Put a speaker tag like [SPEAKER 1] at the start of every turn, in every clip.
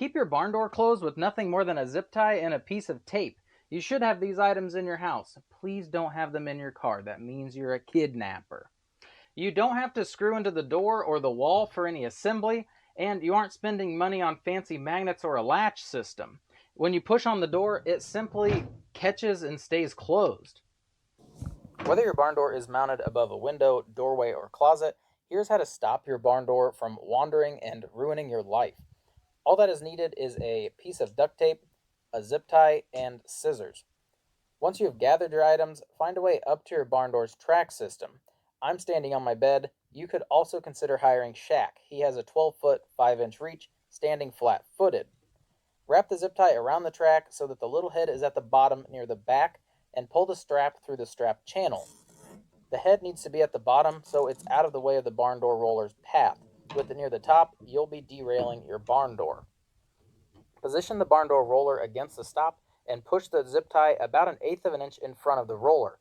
[SPEAKER 1] Keep your barn door closed with nothing more than a zip tie and a piece of tape. You should have these items in your house. Please don't have them in your car. That means you're a kidnapper. You don't have to screw into the door or the wall for any assembly, and you aren't spending money on fancy magnets or a latch system. When you push on the door, it simply catches and stays closed. Whether your barn door is mounted above a window, doorway, or closet, here's how to stop your barn door from wandering and ruining your life. All that is needed is a piece of duct tape, a zip tie, and scissors. Once you have gathered your items, find a way up to your barn door's track system. I'm standing on my bed. You could also consider hiring Shaq. He has a 12-foot, 5-inch reach, standing flat-footed. Wrap the zip tie around the track so that the little head is at the bottom near the back, and pull the strap through the strap channel. The head needs to be at the bottom so it's out of the way of the barn door roller's path. With it near the top, you'll be derailing your barn door. Position the barn door roller against the stop and push the zip tie about 1/8 of an inch in front of the roller.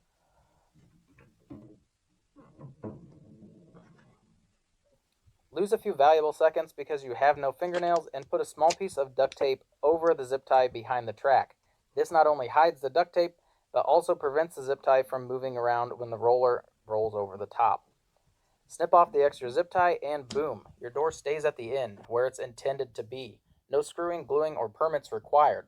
[SPEAKER 1] Lose a few valuable seconds because you have no fingernails, and put a small piece of duct tape over the zip tie behind the track. This not only hides the duct tape, but also prevents the zip tie from moving around when the roller rolls over the top. Snip off the extra zip tie and boom, your door stays at the end where it's intended to be. No screwing, gluing, or permits required.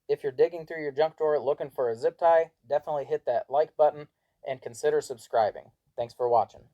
[SPEAKER 1] If you're digging through your junk drawer looking for a zip tie, definitely hit that like button and consider subscribing. Thanks for watching.